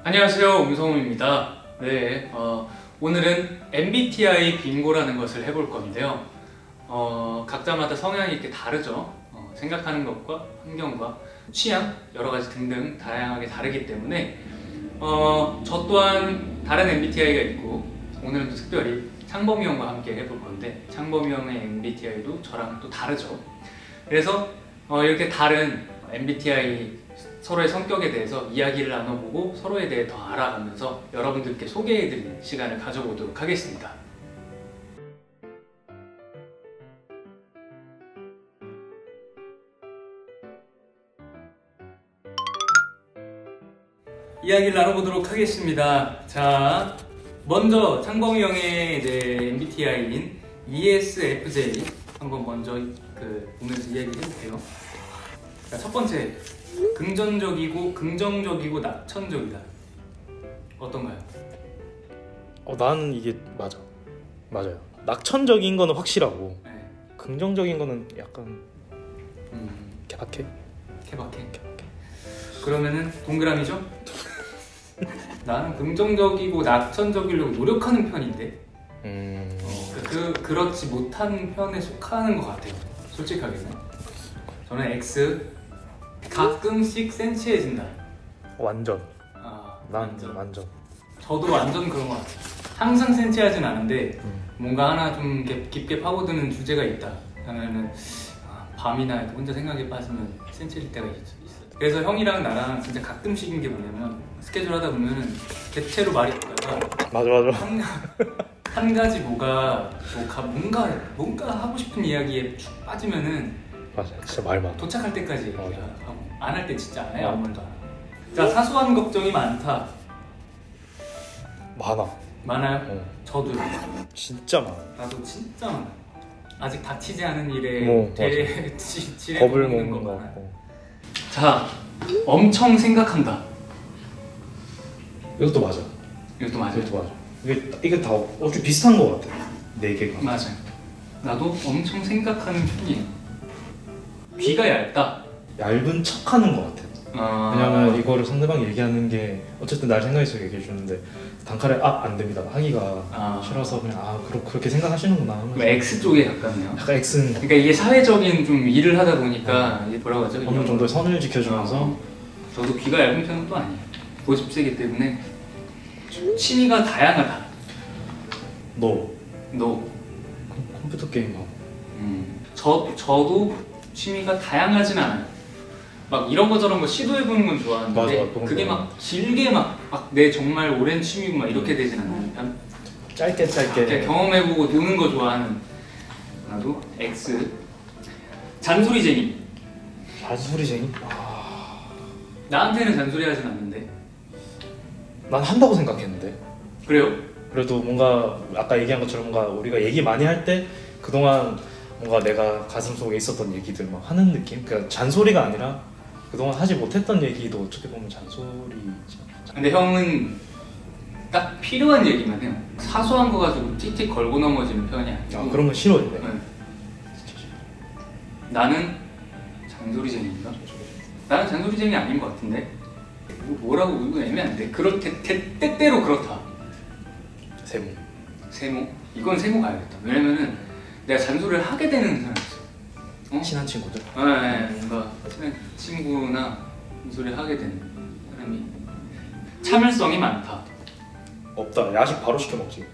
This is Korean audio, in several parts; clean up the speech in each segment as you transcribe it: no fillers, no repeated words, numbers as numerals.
안녕하세요, 음성우입니다. 네, 오늘은 MBTI 빙고라는 것을 해볼 건데요. 각자마다 성향이 이렇게 다르죠. 생각하는 것과 환경과 취향, 여러 가지 등등 다양하게 다르기 때문에 저 또한 다른 MBTI가 있고, 오늘은 또 특별히 창범이 형과 함께 해볼 건데, 창범이 형의 MBTI도 저랑 또 다르죠. 그래서 이렇게 다른 MBTI 서로의 성격에 대해서 이야기를 나눠보고 서로에 대해 더 알아가면서 여러분들께 소개해드리는 시간을 가져보도록 하겠습니다. 이야기를 나눠보도록 하겠습니다. 자, 먼저 창범이 형의 MBTI인 ESFJ 한번 먼저 보면서 이야기를 해볼게요. 자, 첫 번째, 긍정적이고 낙천적이다. 어떤가요? 나는 이게 맞아요. 낙천적인 거는 확실하고, 네. 긍정적인 거는 약간 케바케. 그러면은 동그라미죠? 나는 긍정적이고 낙천적이려고 노력하는 편인데 그렇지 못한 편에 속하는 것 같아요. 솔직하게는 저는 X. 가끔씩 센치해진다. 완전. 완전. 저도 완전 그런 것 같아요. 항상 센치하진 않은데 뭔가 하나 좀 깊게 파고드는 주제가 있다 그러면은 밤이나 혼자 생각에 빠지면 센치해질 때가 있어요. 그래서 형이랑 나랑 진짜 가끔씩인 게 뭐냐면, 스케줄 하다 보면은 대체로 말이 없다가 맞아. 한 가지 뭔가 하고 싶은 이야기에 쭉 빠지면은 맞아, 진짜 말 많아. 도착할 때까지 하고, 안 할 때 진짜 안 해요. 아무 말도 안 하고. 자, 사소한 걱정이 많다. 많아요? 저도요. 진짜 많아. 나도 진짜 많아. 아직 닥치지 않은 일에 지레 겁을 먹는 먹는 거 거. 많아. 자, 엄청 생각한다. 이것도 맞아. 이게 다 어차피 비슷한 거 같아. 네 개가. 맞아요. 나도 엄청 생각하는 편이에요. 귀가 얇다. 얇은 척하는 거 같아. 왜냐면 이거를 상대방이 얘기하는 게 어쨌든 날 생각해서 얘기해 주는데, 단칼에 안 됩니다 하기가 싫어서 그냥 그렇게 생각하시는구나 하면서. 그럼 X 쪽에 가깝네요. 약간 X는 그러니까 이게 사회적인 좀 일을 하다 보니까 이게 뭐라고 하죠? 어느 정도의 선을 지켜주면서. 저도 귀가 얇은 편은 또 아니에요. 고집세기 때문에. 취미가 다양하다. 너 컴퓨터 게임하고. 저도 취미가 다양하진 않아요. 막 이런 거 저런 거 시도해보는 건 좋아하는데, 맞아, 그게 막 길게 내 정말 오랜 취미고 막 이렇게 되진 않아요. 그냥 짧게 경험해보고 노는 거 좋아하는. 나도 X. 잔소리쟁이. 나한테는 잔소리 하진 않는데. 난 한다고 생각했는데. 그래요? 그래도 뭔가 아까 얘기한 것처럼 뭔가 우리가 얘기 많이 할 때 그동안 뭔가 내가 가슴속에 있었던 얘기들 막 하는 느낌? 그러니까 잔소리가 아니라 그동안 하지 못했던 얘기도 어떻게 보면 잔소리지. 근데 형은 딱 필요한 얘기만 해요. 사소한 거 가지고 틱틱 걸고 넘어지는 편이 아니고. 그런 건 싫어해. 네. 나는 잔소리쟁이인가? 나는 잔소리쟁이 아닌 것 같은데. 뭐라고 이거 애매한데. 때때로 그렇다. 세모? 이건 세모 가야겠다. 왜냐면은 내가 잔소리를 하게 되는 사람이 있어. 친한 친구들? 네, 뭔가 친한 친구나 잔소리를 하게 되는 사람이. 참을성이 많다. 없다. 야식 바로 시켜 먹지.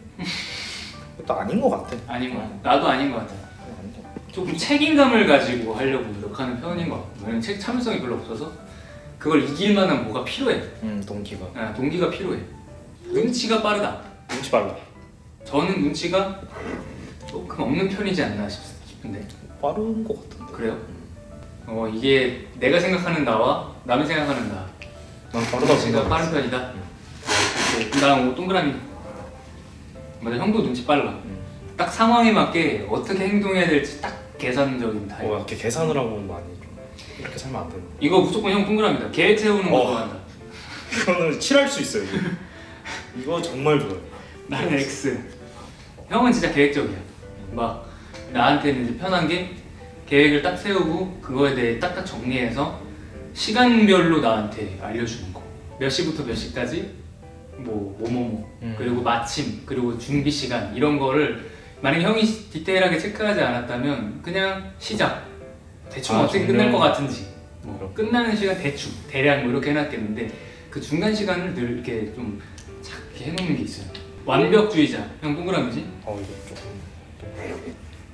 또 아닌 것 같아. 아닌 것 같아. 나도 아닌 것 같아. 조금 책임감을 가지고 하려고 노력하는 편인 것 같고, 왜냐면 참을성이 별로 없어서 그걸 이길 만한 뭐가 필요해. 동기가. 동기가 필요해. 눈치가 빠르다. 눈치 빨라. 저는 눈치가 조금 없는 편이지 않나 싶은데. 빠른 것 같은데. 그래요? 이게 내가 생각하는 나와 남이 생각하는 나. 난 빠르다고 생각. 빠른 편이다. 난 동그라미. 맞아, 형도 눈치 빨라. 딱 상황에 맞게 어떻게 행동해야 될지 딱 계산적인 타입. 이렇게 계산을 하고 많이 좀 이렇게 살면 안 되는. 이거 무조건 형 동그라미다. 계획 세우는 거 좋아한다. 이거는 칠할 수 있어요. 이거 정말 좋아요. 나는 X. 형은 진짜 계획적이야. 막 나한테는 이제 편한 게 계획을 딱 세우고 그거에 대해 딱딱 정리해서 시간별로 나한테 알려주는 거. 몇 시부터 몇 시까지 뭐뭐뭐 그리고 마침 그리고 준비 시간 이런 거를 만약 형이 디테일하게 체크하지 않았다면 그냥 시작 대충 어떻게 끝날 것 같은지 뭐 끝나는 시간 대충 대략 뭐 이렇게 해놨겠는데 그 중간 시간을 늘 이렇게 좀 작게 해놓는 게 있어요. 완벽주의자. 형 동그라미지? 이거 조금.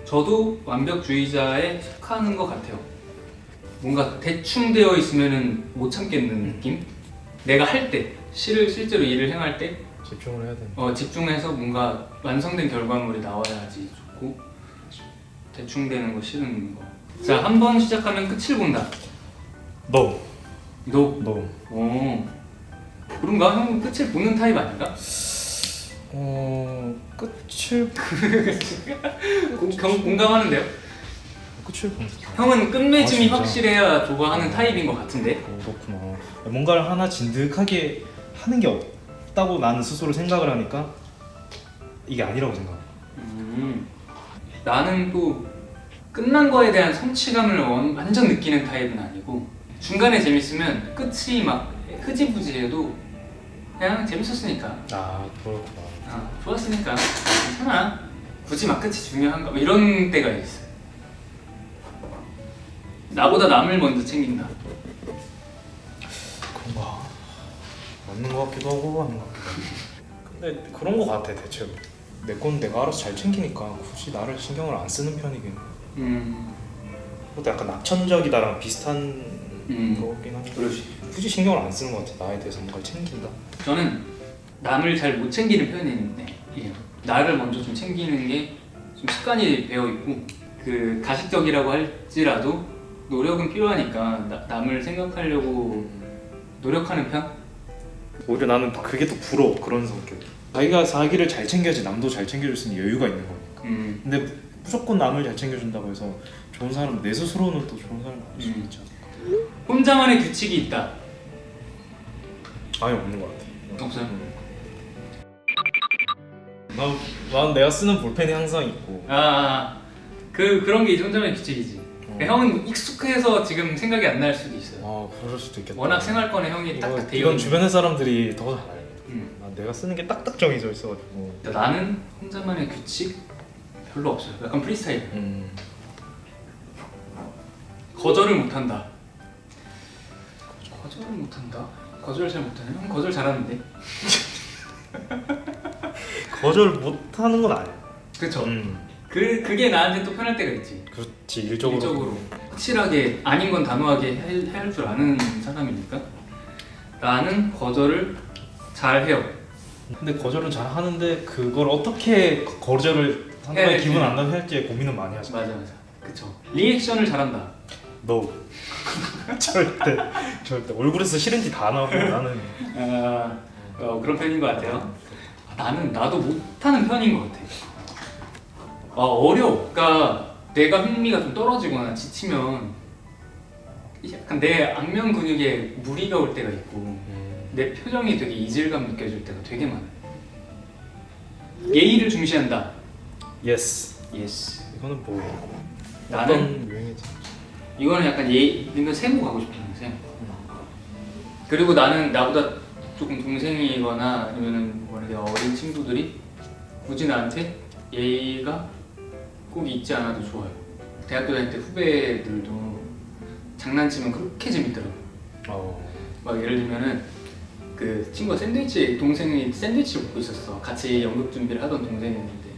저도 완벽주의자에 속하는 것 같아요. 뭔가 대충 되어 있으면은 못 참겠는 느낌? 내가 할 때, 실제로 일을 행할 때 집중을 해야 되는. 집중해서 뭔가 완성된 결과물이 나와야지 좋고 대충 되는 거 싫은 거. 자, 한 번 시작하면 끝을 본다. 너. 오. 그런가? 형 끝을 보는 타입 아닌가? 끝을 공감하는데요? 끝을 보는 스타일. 형은 끝맺음이 진짜? 확실해야 좋아하는 타입인 것 같은데? 그렇구나. 뭔가를 하나 진득하게 하는 게 없다고 나는 스스로 생각을 하니까 이게 아니라고 생각해. 나는 또 끝난 거에 대한 성취감을 완전 느끼는 타입은 아니고 중간에 재밌으면 끝이 막 흐지부지해도 그냥 재밌었으니까 그렇구나. 좋았으니까 괜찮아. 굳이 막 끝이 중요한가? 뭐 이런 때가 있어요. 나보다 남을 먼저 챙긴다. 그런가? 맞는 것 같기도 하고 아닌 것 같기도 하고. 근데 그런 것 같아 대체로. 내 건 내가 알아서 잘 챙기니까 굳이 나를 신경을 안 쓰는 편이긴 해. 그것도 약간 낙천적이다랑 비슷한 거긴 한데 그러지. 굳이 신경을 안 쓰는 것 같아. 나에 대해서 뭔가를 챙긴다. 저는 남을 잘 못 챙기는 편인데 나를 먼저 좀 챙기는 게 좀 습관이 배어 있고 그 가식적이라고 할지라도 노력은 필요하니까 남을 생각하려고 노력하는 편? 오히려 나는 그게 또 부러워. 그런 성격. 자기가 자기를 잘 챙겨야지 남도 잘 챙겨줄 수 있는 여유가 있는 거니까. 근데 무조건 남을 잘 챙겨준다고 해서 좋은 사람, 내 스스로는 또 좋은 사람이 될 수 있지 않을까. 혼자만의 규칙이 있다. 아예 없는 것 같아. 없어요? 난 내가 쓰는 볼펜이 항상 있고. 그런 게 이제 혼자만의 규칙이지. 형은 익숙해서 지금 생각이 안 날 수도 있어요. 그럴 수도 있겠다. 워낙 생활권에 형이 딱딱 돼 이건 있는. 주변의 사람들이 더 잘 알고. 내가 쓰는 게 딱딱 정해져 있어가지고. 나는 혼자만의 규칙 별로 없어요. 약간 프리스타일. 거절을 못한다. 거절을 못한다? 거절 잘 못하네. 형 거절 잘하는데. 거절 못하는 건 아니야. 그쵸? 그게 나한테 또 편할 때가 있지. 그렇지. 일적으로. 확실하게 아닌 건 단호하게 할 줄 아는 사람이니까 나는 거절을 잘 해요. 근데 거절은 잘 하는데 그걸 어떻게 거절을 상대방이 기분 안 나게 할지 고민은 많이 하죠. 맞아. 그쵸. 리액션을 잘한다. No. 절대 얼굴에서 싫은 티 다 나오고 나는 그런 편인 것 같아요. 나도 못하는 편인 것 같아. 어려워. 그러니까 내가 흥미가 좀 떨어지거나 지치면 약간 내 안면 근육에 무리가 올 때가 있고 내 표정이 되게 이질감 느껴질 때가 되게 많아. 예의를 중시한다. Yes. 이거는 뭐 어떤 유행이지? 이거는 약간 이건 세모 가고 싶은 세. 그리고 나는 나보다 조금 동생이거나 아니면은 내 어린 친구들이 굳이 나한테 예의가 꼭 있지 않아도 좋아요. 대학교 다닐 때 후배들도 장난치면 그렇게 재밌더라고. 막 예를 들면은 그 친구가 동생이 샌드위치를 먹고 있었어. 같이 연극 준비를 하던 동생이었는데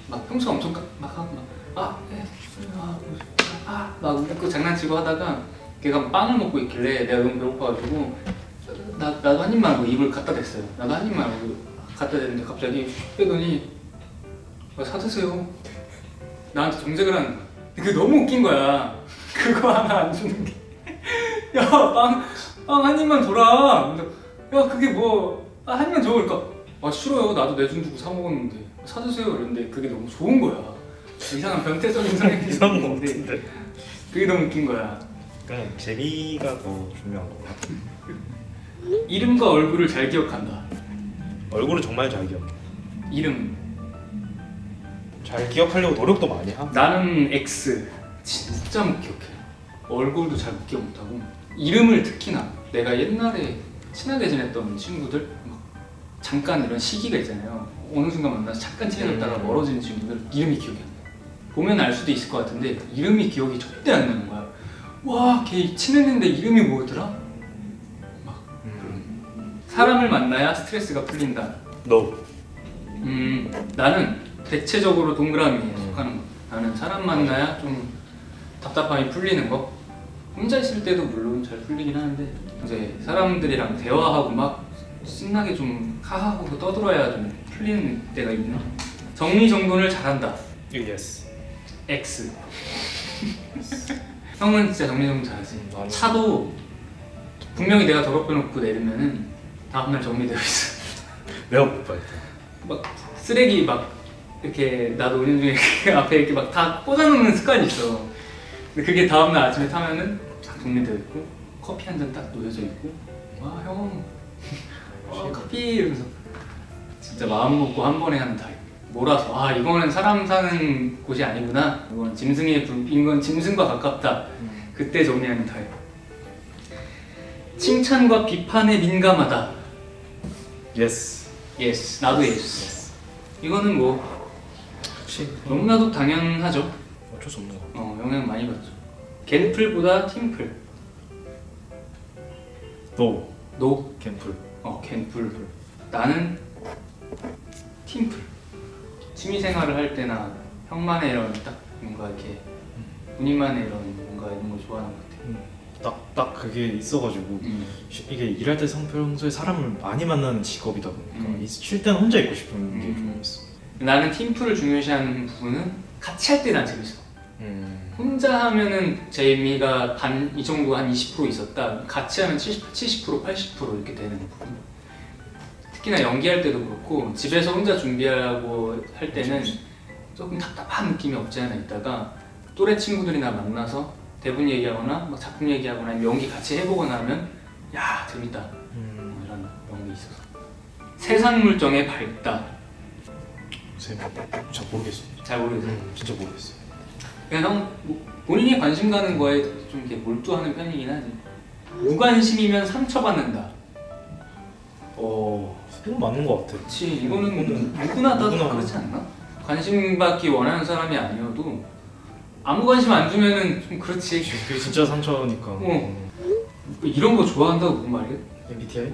막 평소 엄청 막 웃고 장난치고 하다가 걔가 빵을 먹고 있길래 내가 너무 배고파가지고 나도 한 입만 하고 입을 갖다 댔어요. 나도 한 입만 하고 갖다 댔는데 갑자기 슉 빼더니 사드세요. 나한테 정색을 하는 거야. 그게 너무 웃긴 거야. 그거 하나 안 주는 게. 야, 빵 한 입만 줘라. 야, 그게 뭐 한 입만 줘. 그러니까 싫어요. 나도 내 돈 주고 사 먹었는데 사드세요. 이랬는데 그게 너무 좋은 거야. 이상한 변태적인 사람이 이상한 거 같은데. 그게 너무 웃긴 거야. 그냥 재미가 더 중요한 거 같아. 이름과 얼굴을 잘 기억한다. 얼굴은 정말 잘 기억해. 이름 잘 기억하려고 노력도 많이 하고. 나는 X 진짜 못 기억해. 얼굴도 잘 기억 못하고 이름을 특히나 내가 옛날에 친하게 지냈던 친구들 막 잠깐 이런 시기가 있잖아요. 어느 순간 만나서 잠깐 친해졌다가 멀어지는 친구들 이름이 기억이 안 나. 보면 알 수도 있을 것 같은데 이름이 기억이 절대 안 나는 거야. 와, 걔 친했는데 이름이 뭐였더라? 막 사람을 만나야 스트레스가 풀린다. 너. 나는 대체적으로 동그라미에 속하는 거. 나는 사람 만나야 좀 답답함이 풀리는 거. 혼자 있을 때도 물론 잘 풀리긴 하는데 이제 사람들이랑 대화하고 막 신나게 좀 하하하고 떠들어야 좀 풀리는 때가 있나? 정리정돈을 잘한다. Yes. X. 형은 진짜 정리정돈 잘하지. 차도 분명히 내가 더럽혀놓고 내리면은 다음날 정리되어 있어. 내가 못 봐. 막 쓰레기 막 이렇게 나도 운전 중에 앞에 이렇게 막 다 꽂아놓는 습관이 있어. 근데 그게 다음날 아침에 타면은 다 정리되어 있고 커피 한 잔 딱 놓여져 있고 와 형 커피 이러면서 진짜 마음 먹고 한 번에 하는 타입. 몰아서 아 이거는 사람 사는 곳이 아니구나. 이건 짐승의 이건 짐승과 가깝다. 그때 정리하는 타입. 칭찬과 비판에 민감하다. Yes. Yes. 나도 yes. 이거는 뭐 혹시 너무나도 당연하죠. 어쩔 수 없는 거. 영향 많이 받죠. 겐플보다 팀플. 너. 노. 캠플. 겐플. 나는 팀플. 취미생활을 할 때나 형만의 이런 딱 뭔가 이렇게 본인만의 이런 뭔가 이런 걸 좋아하는 것 같아. 딱 그게 있어가지고 이게 일할 때 평소에 사람을 많이 만나는 직업이다 보니까 쉴 때는 혼자 있고 싶은 게 좀 있어. 나는 팀플을 중요시하는 부분은 같이 할 때 난 재밌어. 혼자 하면은 재미가 반 이 정도 한 20% 있었다. 같이 하면 70% 80% 이렇게 되는 부분. 특히나 연기할 때도 그렇고 집에서 혼자 준비하고 할 때는 조금 답답한 느낌이 없지 않아 있다가 또래 친구들이나 만나서 대본 얘기하거나 막 작품 얘기하거나 아니면 연기 같이 해보거나 하면 야 재밌다 이런 게 있어서. 세상 물정에 밝다. 잘 모르겠어. 잘 모르겠어요. 진짜 모르겠어. 그냥 형 본인이 관심 가는 거에 좀 이렇게 몰두하는 편이긴 하지. 무관심이면 상처받는다. 이건 맞는 거 같아. 그렇지. 이거는 누구나 다 그렇지 않나? 관심 받기 원하는 사람이 아니어도 아무 관심 안 주면은 좀 그렇지. 그게 진짜 상처니까. 이런 거 좋아한다고 무슨 말이에요? MBTI?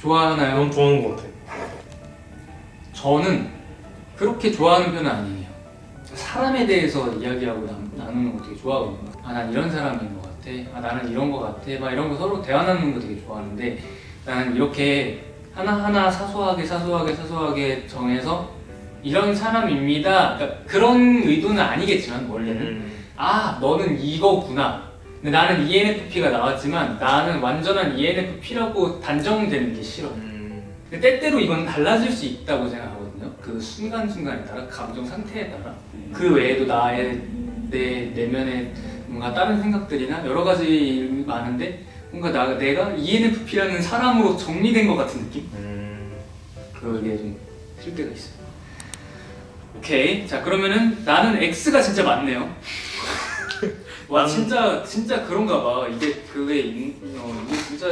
좋아하나요? 이건 좋아하는 거 같아. 저는 그렇게 좋아하는 편은 아니에요. 사람에 대해서 이야기하고 나누는 거 되게 좋아하거든요. 아, 난 이런 사람인 것 같아. 아, 나는 이런 것 같아. 막 이런 거 서로 대화 나누는 거 되게 좋아하는데 나는 이렇게 하나하나 사소하게 정해서 이런 사람입니다. 그러니까 그런 의도는 아니겠지만 원래는 아, 너는 이거구나. 근데 나는 ENFP가 나왔지만 나는 완전한 ENFP라고 단정되는 게 싫어. 근데 때때로 이건 달라질 수 있다고 생각하거든요. 그 순간순간에 따라, 감정 상태에 따라. 그 외에도 나의 내 내면에 뭔가 다른 생각들이나 여러 가지 많은데 뭔가 내가 ENFP라는 사람으로 정리된 것 같은 느낌? 그게 좀 싫을 때가 있어요. 오케이. 자, 그러면은 나는 X가 진짜 많네요. 와, 진짜 그런가 봐. 이게 이게 진짜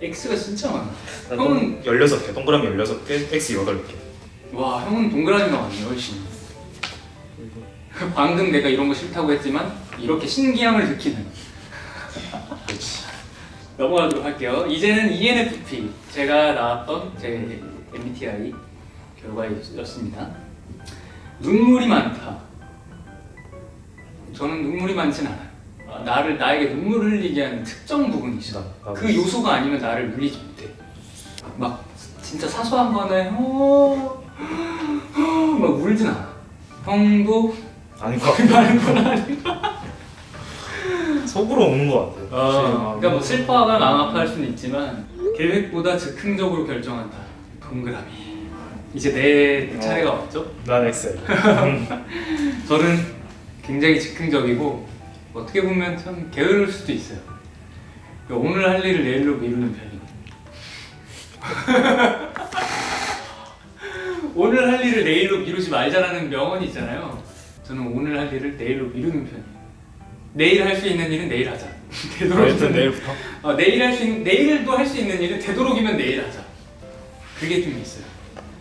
X가 진짜 많아. 형은 16개, 동그라미 16개, X 8개. 와, 형은 동그라미가 많네, 훨씬. 방금 내가 이런 거 싫다고 했지만 이렇게 신기함을 느끼는. 넘어가도록 할게요. 이제는 ENFP. 제가 나왔던 제 MBTI 결과였습니다. 눈물이 많다. 저는 눈물이 많진 않아요. 나에게 눈물을 흘리게 하는 특정 부분이 있어. 그 요소가 아니면 나를 눌리지 못해. 막 진짜 사소한 거는 막 울진 않아. 형도 아닌 것 같아. 많은 건 아닌가? 속으로 오는 것 같아. 그러니까 뭐 슬퍼하거나 마음 아파할 수는 있지만 계획보다 즉흥적으로 결정한다. 동그라미. 이제 내 차례가 왔죠? 난 X야. 저는 굉장히 즉흥적이고 어떻게 보면 참 게으를 수도 있어요. 오늘 할 일을 내일로 미루는 편이고 오늘 할 일을 내일로 미루지 말자라는 명언이 있잖아요. 저는 오늘 할 일을 내일로 미루는 편이에요. 내일 할 수 있는 일은 내일 하자. 되도록이면 내일부터? 내일도 할 수 있는 일은 되도록이면 내일 하자. 그게 좀 있어요.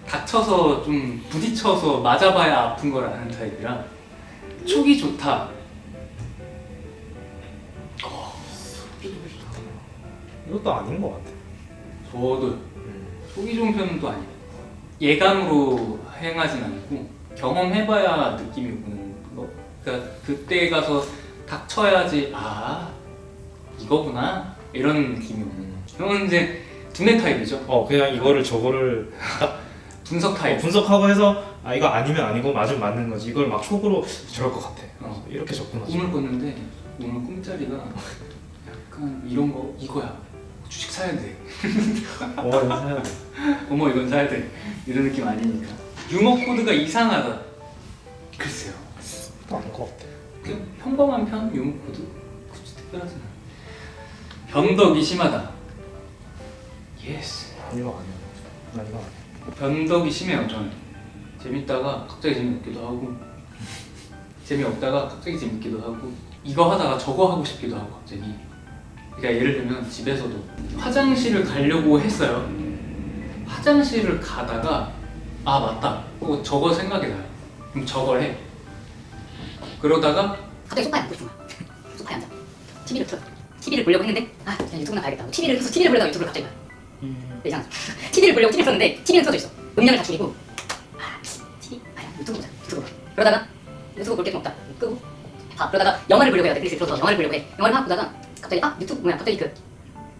닥쳐서 좀 부딪혀서 맞아봐야 아픈 걸 아는 타입이라 촉이 좋다. 이것도 아닌 것 같아. 저도 촉이 좋은 편은 또 아니에요. 예감으로 행하진 않고 경험해봐야 느낌이 오는 거. 그러니까 그때 가서 닥쳐야지 아 이거구나 이런 느낌이 오는. 형은 이제 두뇌 타입이죠. 그냥 이거를 저거를 분석 타입. 분석하고 해서 아 이거 아니면 아니고 맞으면 맞는 거지. 이걸 막 촉으로 저럴 것 같아. 이렇게 접근하지. 꿈을 꿨는데 오늘 꿈자리가 약간 이런 거 이거야. 주식 사야 돼. 이건 사야 돼. 어머 이건 사야 돼. 이런 느낌 아니니까. 유머 코드가 이상하다. 글쎄요. 또 아닌 것 같아. 그냥 평범한 편 유머 코드 굳이 특별하진 않아. 변덕이 심하다. 예스. 이거 아니야. 난 이거 아니야. 변덕이 심해요 저는. 재밌다가 갑자기 재미없기도 하고 재미없다가 갑자기 재밌기도 하고 이거 하다가 저거 하고 싶기도 하고 갑자기. 그러니까 예를 들면 집에서도 화장실을 가려고 했어요. 화장실을 가다가 아 맞다 저거 생각이 나요. 그럼 저걸 해. 그러다가 갑자기 소파에 앉고 싶은 거야. 소파에 앉아. TV를 틀어. TV를 보려고 했는데 아 그냥 유튜브나 봐야겠다. TV를 켜서 TV를 보려다가 유튜브를 갑자기 봐. 이상하죠. TV를 보려고 TV를 켰는데 TV는 켜져 있어. 음량을 다 줄이고 아 TV 아야 유튜브 보자. 유튜브 봐. 그러다가 유튜브 볼 게 좀 없다. 끄고 봐. 그러다가 영화를 보려고 해야 돼. 넷플릭스에 들어서 영화를 보려고 해. 영화를 막 보다가 갑자기 아 유튜브 뭐야 갑자기 그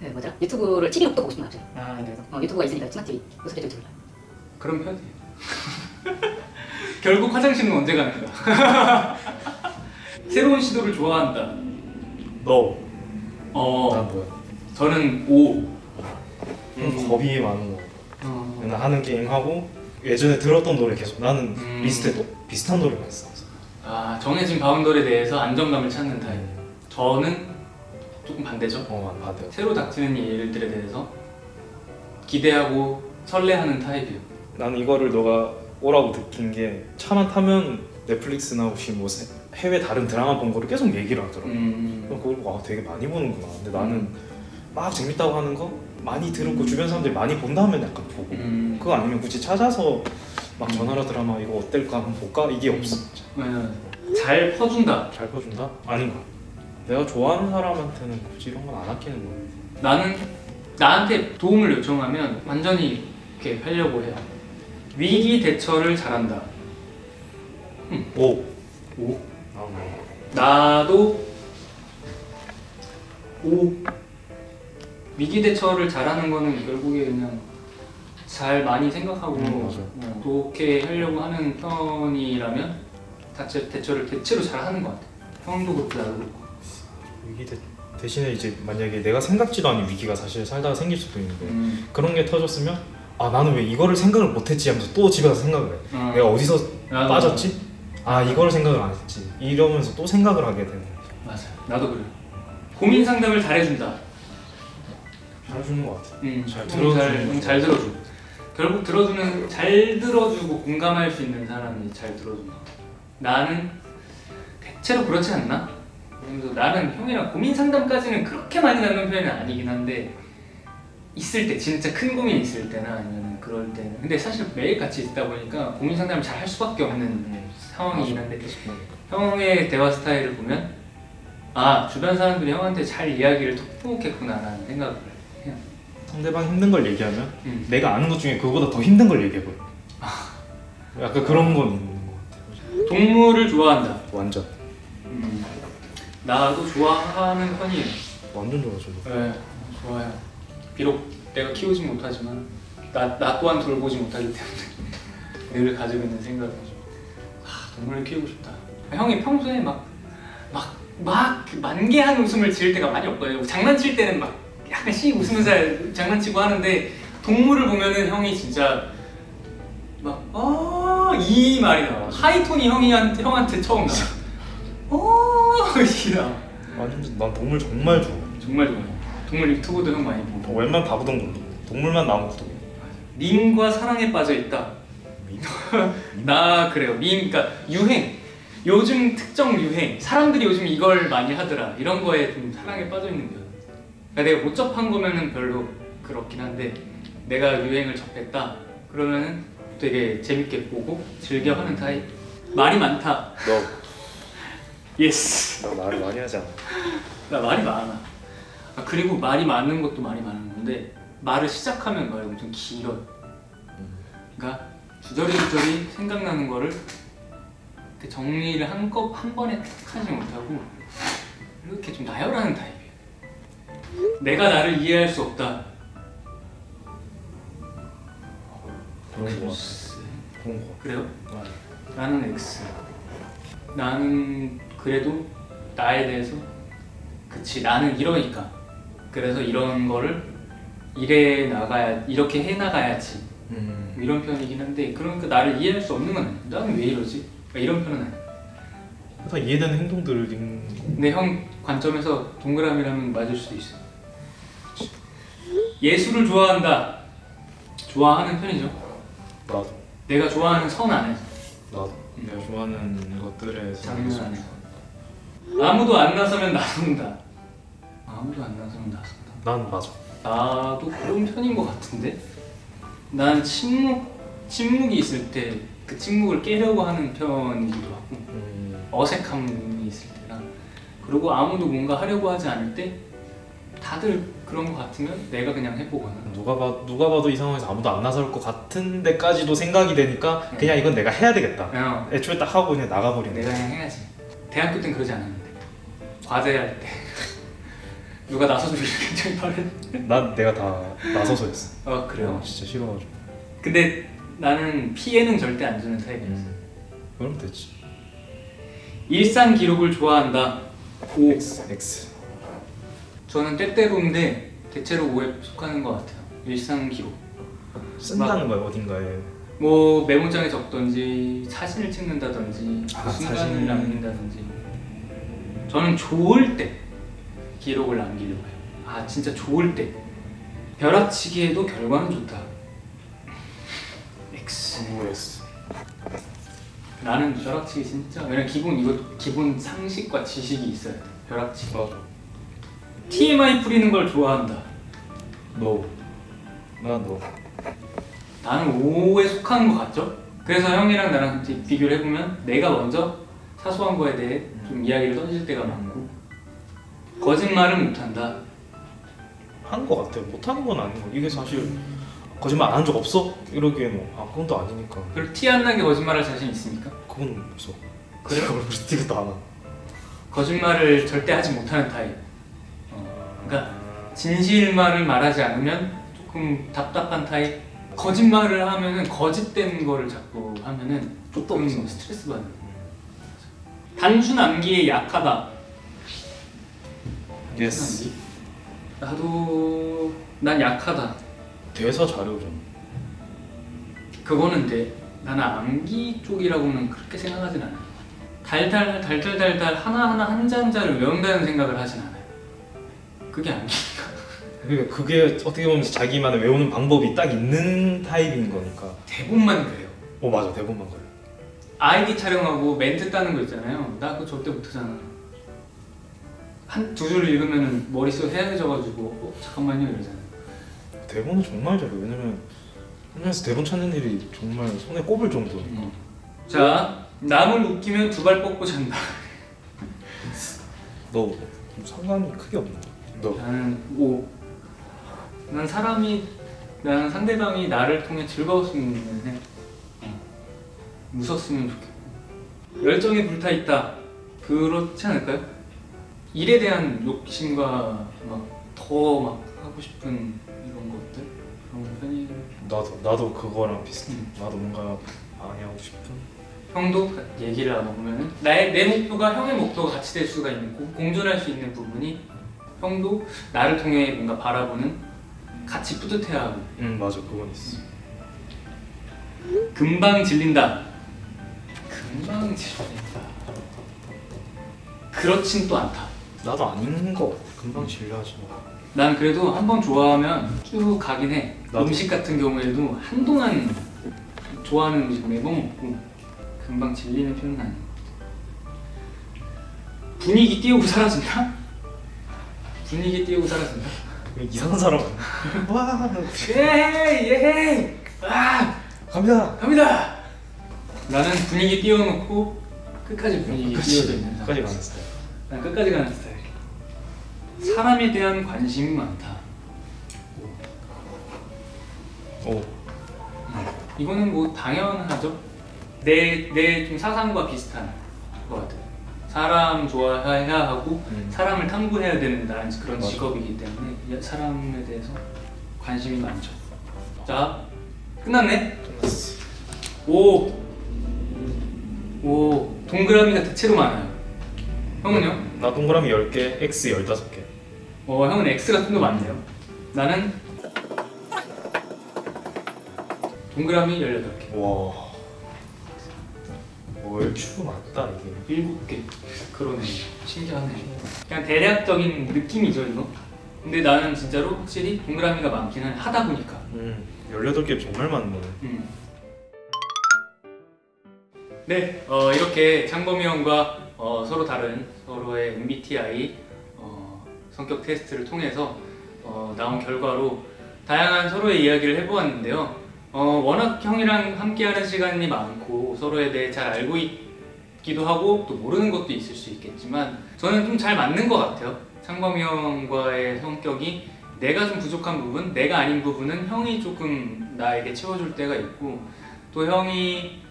뭐더라 유튜브를 TV로 또 보고 싶은 거야 갑자기. 아 네. 유튜브가 있으니까 스마트 TV 요새 유튜브를 봐. 그런 편이에요. 결국 화장실은 언제 가는가? 새로운 시도를 좋아한다. 너. 난 뭐야? 저는 O. 겁이 많은 거. 어. 맨날 하는 게임 하고 예전에 들었던 노래 계속 나는 음. 리스트에 또 비슷한 노래가 있어. 아 정해진 바운더리에 대해서 안정감을 찾는 타입. 저는 조금 반대죠. 맞아요. 새로 닥치는 일들에 대해서 기대하고 설레하는 타입이에요. 나는 이거를 너가 오라고 느낀 게 차만 타면 넷플릭스나 혹시 뭐 해외 다른 드라마 본 거를 계속 얘기를 하더라고. 그럼 그걸 보고 되게 많이 보는구나. 근데 나는 막 재밌다고 하는 거 많이 들었고 주변 사람들이 많이 본 다음에 약간 보고 그거 아니면 굳이 찾아서 막 전화로 드라마 이거 어떨까 한번 볼까 이게 없어. 잘 퍼준다. 잘 퍼준다? 아닌 거. 내가 좋아하는 사람한테는 굳이 이런 건 안 아끼는 거야. 나는 나한테 도움을 요청하면 완전히 이렇게 하려고 해요. 위기 대처를 잘한다. 오. O. 아, 나도 O. 위기 대처를 잘하는 거는 결국에 그냥 잘 많이 생각하고 맞아. 좋게 하려고 하는 편이라면 대처를 대체로 잘 하는 것 같아. 형도 그렇고 나도 그렇고. 위기 대신에 이제 만약에 내가 생각지도 않은 위기가 사실 살다가 생길 수도 있는데 그런 게 터졌으면 아 나는 왜 이거를 생각을 못했지 하면서 또 집에 가서 생각을 해. 내가 어디서 빠졌지? 아 이거를 생각을 안 했지. 이러면서 또 생각을 하게 되는 거야. 맞아. 나도 그래. 고민 상담을 잘해준다. 잘해주는 것 같아. 잘 잘 들어줘. 결국 잘 들어주고 공감할 수 있는 사람이 잘 들어준다. 나는 대체로 그렇지 않나? 그래서 나는 형이랑 고민 상담까지는 그렇게 많이 나누는 편은 아니긴 한데 있을 때 진짜 큰 고민 있을 때나 아니면 그럴 때는 근데 사실 매일 같이 있다 보니까 고민 상담을 잘 할 수밖에 없는 상황이긴 한데 형의 대화 스타일을 보면 아 주변 사람들이 형한테 잘 이야기를 통했구나라는 생각을 해요. 상대방 힘든 걸 얘기하면 내가 아는 것 중에 그거보다 더 힘든 걸 얘기해버려. 약간 그런 건 있는 것 같아. 동물을 좋아한다. 완전. 나도 좋아하는 편이에요. 완전 좋아하죠. 네, 좋아요. 비록 내가 키우지 못하지만 나 또한 돌보지 못하기 때문에 늘 가지고 있는 생각이죠. 동물을 키우고 싶다. 형이 평소에 막 만개한 웃음을 지을 때가 많이 없거든요. 장난칠 때는 막 약간 씩 웃으면서 장난치고 하는데 동물을 보면은 형이 진짜 이 말이 나와. 하이톤이 형한테 처음 나와. 이게 나와. 완전 난 동물 정말 좋아. 정말 좋아요. 동물 유튜브도 형 많이 보고. 웬만 다 보던 걸로. 동물만 나온 것도. 밈과 사랑에 빠져 있다. 나 그래요. 그러니까 유행. 요즘 특정 유행. 사람들이 요즘 이걸 많이 하더라. 이런 거에 좀 사랑에 빠져 있는 거야. 그러니까 내가 못 접한 거면은 별로 그렇긴 한데 내가 유행을 접했다 그러면은 되게 재밌게 보고 즐겨 하는 타입. 말이 많다. 예스. 너 말을 많이 하지 않아. 나 말이 많아. 아, 그리고 말이 많은 것도 말이 많은 건데 말을 시작하면 말이 엄청 길어요. 그러니까 주저리 생각나는 거를 이렇게 정리를 한 번에 딱 하지 못하고 이렇게 좀 나열하는 타입이에요. 내가 나를 이해할 수 없다. 그런 거 같아. 그런 거. 그래요? 맞아. 나는 X. 나는 그래도 나에 대해서 그치 나는 이러니까 그래서 이런 거를 이렇게 해 나가야지 이런 편이긴 한데 그러니까 나를 이해할 수 없는 건 아니야. 나는 왜 이러지? 이런 편은 아니야. 다 이해되는 행동들을 근데 형 관점에서 동그라미라면 맞을 수도 있어. 예술을 좋아한다. 좋아하는 편이죠. 나도. 내가 좋아하는 선 안에서. 나도. 내가 좋아하는 것들에 장르 안에서. 아무도 안 나서면 나선다. 아무도 안 나서면 나선다. 난 맞아. 나도 그런 편인 것 같은데. 난 침묵이 있을 때 그 침묵을 깨려고 하는 편이기도 하고 어색함이 있을 때랑 그리고 아무도 뭔가 하려고 하지 않을 때 다들 그런 것 같으면 내가 그냥 해보거나 누가 봐도 이 상황에서 아무도 안 나설 것 같은 데까지도 생각이 되니까 그냥 이건 내가 해야 되겠다. 애초에 딱 하고 그냥 나가버리는. 내가 그냥 해야지. 대학교 땐 그러지 않았는데 과제할 때 누가 나서서 굉장히 빠른. 난 내가 다 나서서 했어. 그래요? 진짜 싫어가지고. 근데 나는 피해는 절대 안 주는 타입이었어. 그럼 됐지. 일상 기록을 좋아한다. O. X. 저는 때때로인데 대체로 O에 속하는 것 같아요. 일상 기록. 쓴다는 거야 어딘가에. 뭐 메모장에 적던지 사진을 찍는다든지 그 순간을 사진. 남긴다든지. 저는 좋을 때 기록을 남기려고 해요. 아 진짜 좋을 때. 벼락치기에도 결과는 좋다. X. X. 나는 벼락치기 진짜 왜냐면 기본 상식과 지식이 있어야 돼. 벼락치기. 맞아. TMI 뿌리는 걸 좋아한다. 너. 너. 나는 O에 속하는 것 같죠? 그래서 형이랑 나랑 이제 비교를 해보면 내가 먼저 사소한 거에 대해 좀 이야기를 던질 때가 많고 거짓말은 못한다. 한 거 같아. 못하는 건 아닌 거. 이게 사실 거짓말 안 한 적 없어? 이러기에는 그건 또 아니니까. 그리고 티 안 나게 거짓말할 자신 있습니까? 그건 없어. 그래요? 그걸 티도 안 나. 거짓말을 절대 하지 못하는 타입. 그러니까 진실만을 말하지 않으면 조금 답답한 타입. 거짓말을 하면은 거짓된 거를 자꾸 하면은 조금 스트레스 받는. 단순 암기에 약하다. 예스. 나도 난 약하다. 대사 잘 외우잖아. 그거는 근데 나는 암기 쪽이라고는 그렇게 생각하진 않아요. 달달 하나하나 한자 한자를 외운다는 생각을 하진 않아요. 그게 암기니까. 그게 어떻게 보면 자기만의 외우는 방법이 딱 있는 타입인 거니까. 대본만 그래요. 맞아. 대본만 그래. 아이디 촬영하고 멘트 따는 거 있잖아요. 나 그거 절대 못하잖아. 한 두 줄 읽으면 머릿속 해야져가지고 잠깐만요 이러잖아. 대본은 정말 잘해. 왜냐면 하면서 대본 찾는 일이 정말 손에 꼽을 정도로. 자, 남을 웃기면 두 발 뻗고 잔다. 너 상관이 크게 없나? 너. 나는 O. 나는 상대방이 나를 통해 즐거웠으면 해. 웃었으면 좋겠고. 열정에 불타 있다. 그렇지 않을까요? 일에 대한 욕심과 더 하고 싶은 이런 것들 그런 편이. 나도 그거랑 비슷해. 나도 뭔가 많이 하고 싶은. 형도 얘기를 나눠보면은 내 목표가 형의 목표가 같이 될 수가 있는 공존할 수 있는 부분이 형도 나를 통해 뭔가 바라보는 같이 뿌듯해하고. 맞아. 그건 있어. 금방 질린다. 금방 질린다. 그렇진 또 않다. 나도 아닌 거 같아. 금방 질려하지 마. 난 그래도 한번 좋아하면 쭉 가긴 해. 나도. 음식 같은 경우에도 한동안 좋아하는 음식 매번 먹고 금방 질리는 편은 아닌 것 같아. 분위기 띄우고 사라진다? 분위기 띄우고 사라진다? 이상한 사람 아니야? 와 예헤이 아 갑니다. 갑니다. 나는 분위기 띄워놓고 끝까지 분위기 띄워져 있는 사람. 끝까지 가는 스타일. 난 끝까지 가는 스타일. 사람에 대한 관심이 많다. 오. 이거는 뭐 당연하죠. 내 좀 사상과 비슷한 것 같아요. 사람 좋아해야 하고 사람을 탐구해야 되는 나는 그런 맞아. 직업이기 때문에 사람에 대해서 관심이 많죠. 자, 끝났네. 끝났어. 오, 동그라미가 대체로 많아요. 형은요? 나 동그라미 10개, X 15개. 형은 X가 좀 더 많네요. 나는 동그라미 18개. 와. 얼추 맞다 이게. 7개. 그러네. 신기하네. 그냥 대략적인 느낌이죠 이거. 근데 나는 진짜로 확실히 동그라미가 많기는 하다 보니까. 18개 정말 많네. 네, 이렇게 창범이 형과 서로 다른 서로의 MBTI 성격 테스트를 통해서 나온 결과로 다양한 서로의 이야기를 해보았는데요. 워낙 형이랑 함께하는 시간이 많고 서로에 대해 잘 알고 있기도 하고 또 모르는 것도 있을 수 있겠지만 저는 좀 잘 맞는 것 같아요. 창범이 형과의 성격이 내가 좀 부족한 부분, 내가 아닌 부분은 형이 조금 나에게 채워줄 때가 있고 또 형이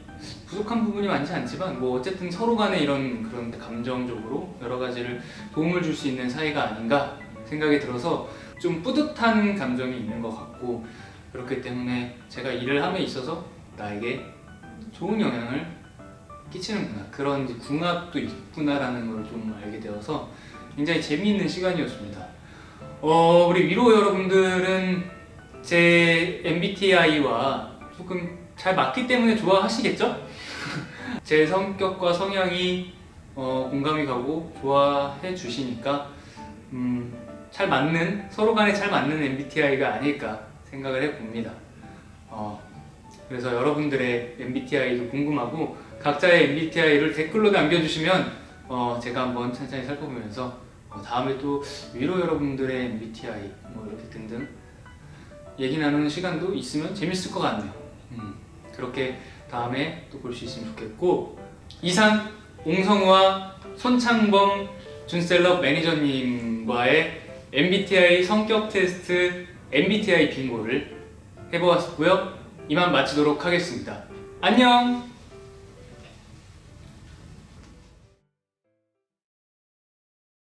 부족한 부분이 많지 않지만 뭐 어쨌든 서로 간에 이런 그런 감정적으로 여러 가지를 도움을 줄 수 있는 사이가 아닌가 생각이 들어서 좀 뿌듯한 감정이 있는 것 같고 그렇기 때문에 제가 일을 함에 있어서 나에게 좋은 영향을 끼치는구나 그런 이제 궁합도 있구나라는 걸 좀 알게 되어서 굉장히 재미있는 시간이었습니다. 우리 위로 여러분들은 제 MBTI와 조금 잘 맞기 때문에 좋아하시겠죠? 제 성격과 성향이 공감이 가고 좋아해 주시니까 잘 맞는, 서로 간에 잘 맞는 MBTI가 아닐까 생각을 해봅니다. 그래서 여러분들의 MBTI도 궁금하고 각자의 MBTI를 댓글로 남겨주시면 제가 한번 천천히 살펴보면서 다음에 또 위로 여러분들의 MBTI 뭐 이렇게 등등 얘기 나누는 시간도 있으면 재밌을 것 같네요. 그렇게 다음에 또 볼 수 있으면 좋겠고 이상 옹성우와 손창범 준셀럽 매니저님과의 MBTI 성격 테스트 MBTI 빙고를 해보았고요. 이만 마치도록 하겠습니다. 안녕!